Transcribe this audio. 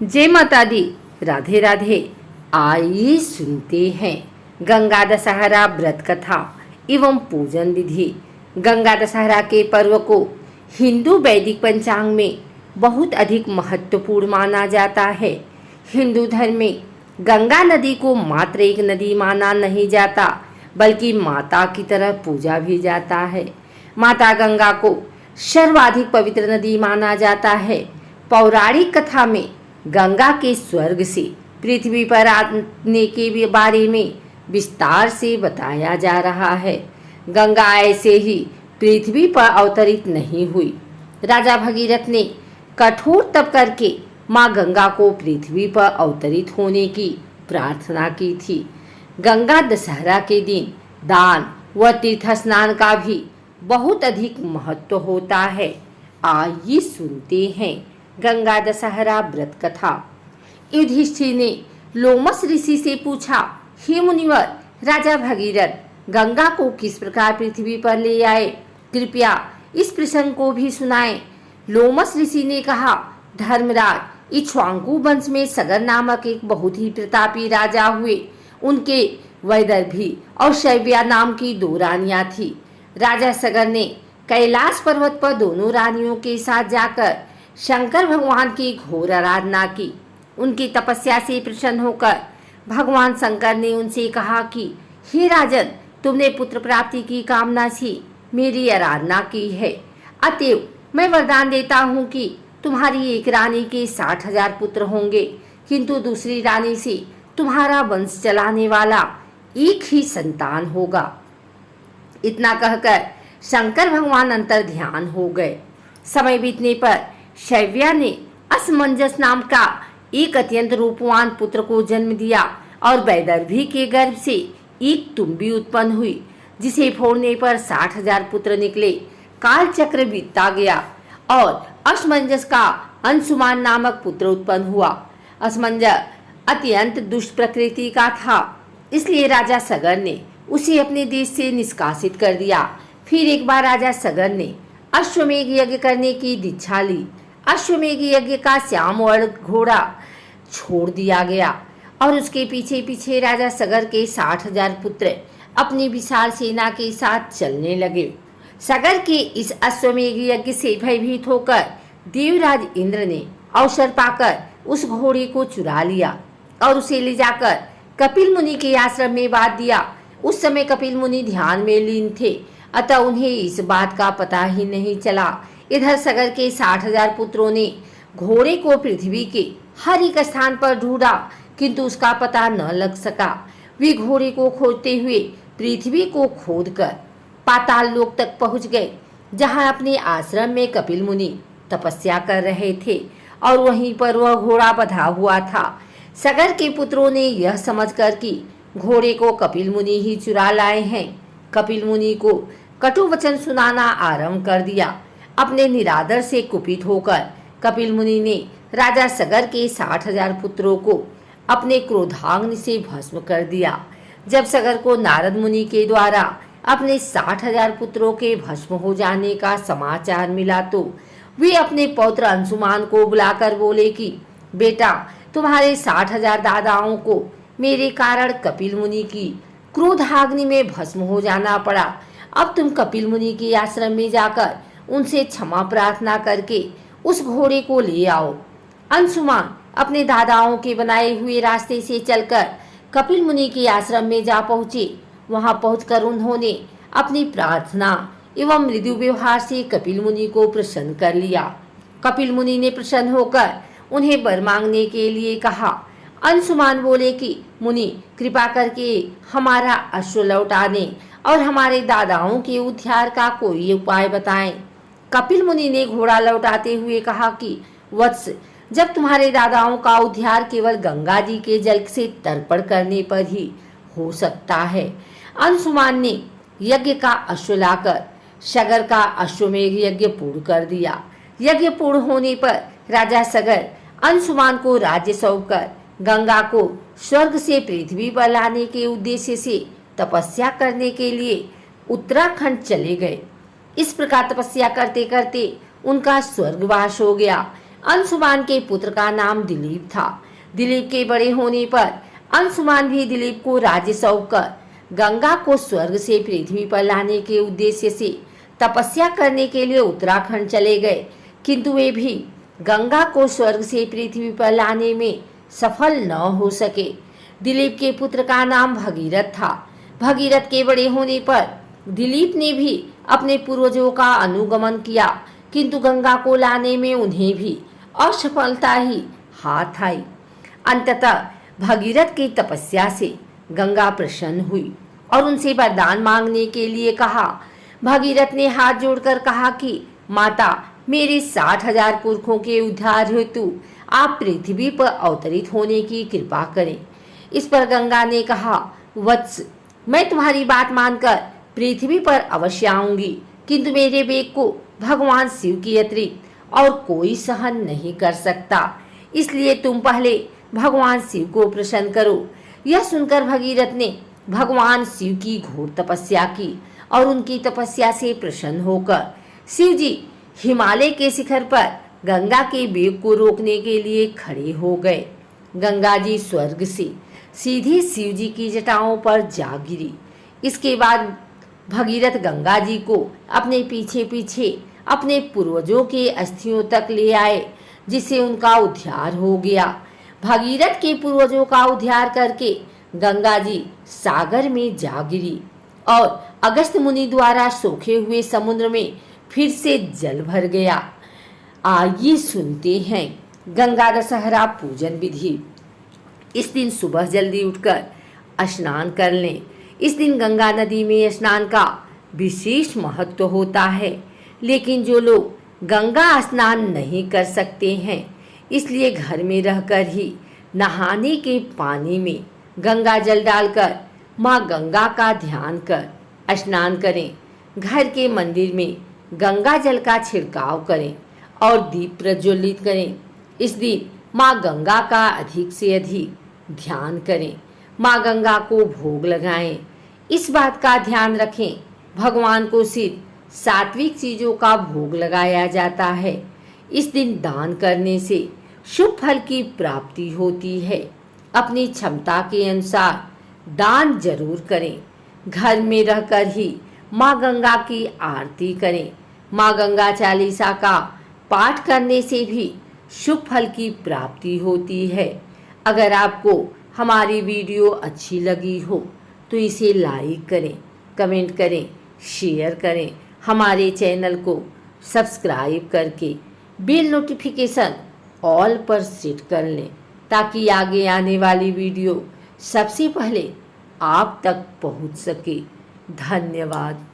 जय माता दी। राधे राधे। आइए सुनते हैं गंगा दशहरा व्रत कथा एवं पूजन विधि। गंगा दशहरा के पर्व को हिंदू वैदिक पंचांग में बहुत अधिक महत्वपूर्ण माना जाता है। हिंदू धर्म में गंगा नदी को मात्र एक नदी माना नहीं जाता, बल्कि माता की तरह पूजा भी जाता है। माता गंगा को सर्वाधिक पवित्र नदी माना जाता है। पौराणिक कथा में गंगा के स्वर्ग से पृथ्वी पर आने के बारे में विस्तार से बताया जा रहा है। गंगा ऐसे ही पृथ्वी पर अवतरित नहीं हुई। राजा भगीरथ ने कठोर तप करके माँ गंगा को पृथ्वी पर अवतरित होने की प्रार्थना की थी। गंगा दशहरा के दिन दान व तीर्थ स्नान का भी बहुत अधिक महत्व होता है। आइए सुनते हैं गंगा दशहरा व्रत कथा। युधिष्ठिर ने लोमस ऋषि से पूछा, हे मुनिवर, राजा भगीरथ गंगा को किस प्रकार पृथ्वी पर ले आए? कृपया इस प्रसंग को भी सुनाएं। लोमस ऋषि ने कहा, धर्मराज, इक्ष्वाकु वंश में सगर नामक एक बहुत ही प्रतापी राजा हुए। उनके वैदर्भी और शैव्या नाम की दो रानियां थी। राजा सगर ने कैलाश पर्वत पर दोनों रानियों के साथ जाकर शंकर भगवान की घोर आराधना की। उनकी तपस्या से प्रसन्न होकर भगवान शंकर ने उनसे कहा कि हे राजन, तुमने पुत्र प्राप्ति की कामना से मेरी आराधना की है, अतएव मैं वरदान देता हूँ कि तुम्हारी एक रानी के 60,000 पुत्र होंगे, किंतु दूसरी रानी से तुम्हारा वंश चलाने वाला एक ही संतान होगा। इतना कहकर शंकर भगवान अंतर ध्यान हो गए। समय बीतने पर शैव्या ने असमंजस नाम का एक अत्यंत रूपवान पुत्र को जन्म दिया और वैदर्भी के गर्भ से एक तुम्बी उत्पन्न हुई, जिसे फोड़ने पर 60,000 पुत्र निकले। काल चक्र बीतता गया और असमंजस का अंशुमान नामक पुत्र उत्पन्न हुआ। असमंजस अत्यंत दुष्ट प्रकृति का था, इसलिए राजा सगर ने उसे अपने देश से निष्कासित कर दिया। फिर एक बार राजा सगर ने अश्वमेघ यज्ञ करने की दीक्षा ली। अश्वमेघ यज्ञ का श्याम वर्ण घोड़ा छोड़ दिया गया और उसके पीछे पीछे राजा सगर के 60,000 पुत्र अपनी विशाल सेना के साथ चलने लगे। सगर के इस अश्वमेघ यज्ञ से भयभीत होकर देवराज इंद्र ने अवसर पाकर उस घोड़े को चुरा लिया और उसे ले जाकर कपिल मुनि के आश्रम में बांध दिया। उस समय कपिल मुनि ध्यान में लीन थे, अतः उन्हें इस बात का पता ही नहीं चला। इधर सगर के 60,000 पुत्रों ने घोड़े को पृथ्वी के हर एक स्थान पर ढूंढा, किंतु उसका पता न लग सका। वे घोड़े को खोजते हुए पृथ्वी को खोदकर पाताल लोक तक पहुंच गए, जहां अपने आश्रम में कपिल मुनि तपस्या कर रहे थे और वहीं पर वह घोड़ा बंधा हुआ था। सगर के पुत्रों ने यह समझकर कि घोड़े को कपिल मुनि ही चुरा लाए हैं, कपिल मुनि को कटु वचन सुनाना आरंभ कर दिया। अपने निरादर से कुपित होकर कपिल मुनि ने राजा सगर के 60,000 पुत्रों को अपने क्रोधाग्नि से भस्म कर दिया। जब सगर को नारद मुनि के द्वारा अपने 60,000 पुत्रों के भस्म हो जाने का समाचार मिला तो वे अपने पौत्र अंशुमान को बुलाकर बोले कि बेटा, तुम्हारे 60,000 दादाओं को मेरे कारण कपिल मुनि की क्रोधाग्नि में भस्म हो जाना पड़ा। अब तुम कपिल मुनि के आश्रम में जाकर उनसे क्षमा प्रार्थना करके उस घोड़े को ले आओ। अंशुमान अपने दादाओं के बनाए हुए रास्ते से चलकर कपिल मुनि के आश्रम में जा पहुंचे। वहां पहुंचकर उन्होंने अपनी प्रार्थना एवं मृदु व्यवहार से कपिल मुनि को प्रसन्न कर लिया। कपिल मुनि ने प्रसन्न होकर उन्हें वर मांगने के लिए कहा। अंशुमान बोले कि मुनि, कृपा करके हमारा अश्व लौटा दें और हमारे दादाओं के उद्धार का कोई उपाय बताएं। कपिल मुनि ने घोड़ा लौटाते हुए कहा कि वत्स, जब तुम्हारे दादाओं का उद्धार केवल गंगा जी के जल से तर्पण करने पर ही हो सकता है। अंशुमान ने यज्ञ का अश्व लाकर सगर का अश्वमेघ यज्ञ पूर्ण कर दिया। यज्ञ पूर्ण होने पर राजा सगर अंशुमान को राज्य सौंपकर गंगा को स्वर्ग से पृथ्वी पर लाने के उद्देश्य से तपस्या करने के लिए उत्तराखंड चले गए। इस प्रकार तपस्या करते करते उनका स्वर्गवास हो गया। अंशुमान के पुत्र का नाम दिलीप था। दिलीप के बड़े होने पर अंशुमान भी दिलीप को राज्य सौंप कर गंगा को स्वर्ग से पृथ्वी पर लाने के उद्देश्य से तपस्या करने के लिए उत्तराखंड चले गए, किंतु वे भी गंगा को स्वर्ग से पृथ्वी पर लाने में सफल न हो सके। दिलीप के पुत्र का नाम भगीरथ था। भगीरथ के बड़े होने पर दिलीप ने भी अपने पूर्वजों का अनुगमन किया, किंतु गंगा को लाने में उन्हें भी असफलता ही हाथ आई। अंततः भगीरथ की तपस्या से गंगा प्रसन्न हुई और उनसे वरदान मांगने के लिए कहा। भगीरथ ने हाथ जोड़कर कहा कि माता, मेरे 60,000 पुरखों के उद्धार हेतु आप पृथ्वी पर अवतरित होने की कृपा करें। इस पर गंगा ने कहा, वत्स, मैं तुम्हारी बात मानकर पृथ्वी पर अवश्य आऊंगी, किंतु मेरे वेग को भगवान शिव की अतिरिक्त और कोई सहन नहीं कर सकता, इसलिए तुम पहले भगवान शिव को प्रसन्न करो। यह सुनकर भगीरथ ने भगवान शिव की घोर तपस्या की और उनकी तपस्या से प्रसन्न होकर शिव जी हिमालय के शिखर पर गंगा के वेग को रोकने के लिए खड़े हो गए। गंगा जी स्वर्ग से सीधी शिव जी की जटाओं पर जा गिरी। इसके बाद भगीरथ गंगा जी को अपने पीछे पीछे अपने पूर्वजों के अस्थियों तक ले आए, जिससे उनका उद्धार हो गया। भगीरथ के पूर्वजों का उद्धार करके गंगा जी सागर में जा गिरी और अगस्त्य मुनि द्वारा सोखे हुए समुद्र में फिर से जल भर गया। आइए सुनते हैं गंगा दशहरा पूजन विधि। इस दिन सुबह जल्दी उठकर स्नान कर लें। इस दिन गंगा नदी में स्नान का विशेष महत्व होता है, लेकिन जो लोग गंगा स्नान नहीं कर सकते हैं, इसलिए घर में रहकर ही नहाने के पानी में गंगा जल डालकर माँ गंगा का ध्यान कर स्नान करें। घर के मंदिर में गंगा जल का छिड़काव करें और दीप प्रज्वलित करें। इस दिन माँ गंगा का अधिक से अधिक ध्यान करें। माँ गंगा को भोग लगाएं। इस बात का ध्यान रखें, भगवान को सिर्फ सात्विक चीजों का भोग लगाया जाता है। इस दिन दान करने से शुभ फल की प्राप्ति होती है। अपनी क्षमता के अनुसार दान जरूर करें। घर में रहकर ही माँ गंगा की आरती करें। माँ गंगा चालीसा का पाठ करने से भी शुभ फल की प्राप्ति होती है। अगर आपको हमारी वीडियो अच्छी लगी हो तो इसे लाइक करें, कमेंट करें, शेयर करें। हमारे चैनल को सब्सक्राइब करके बेल नोटिफिकेशन ऑल पर सेट कर लें, ताकि आगे आने वाली वीडियो सबसे पहले आप तक पहुंच सके। धन्यवाद।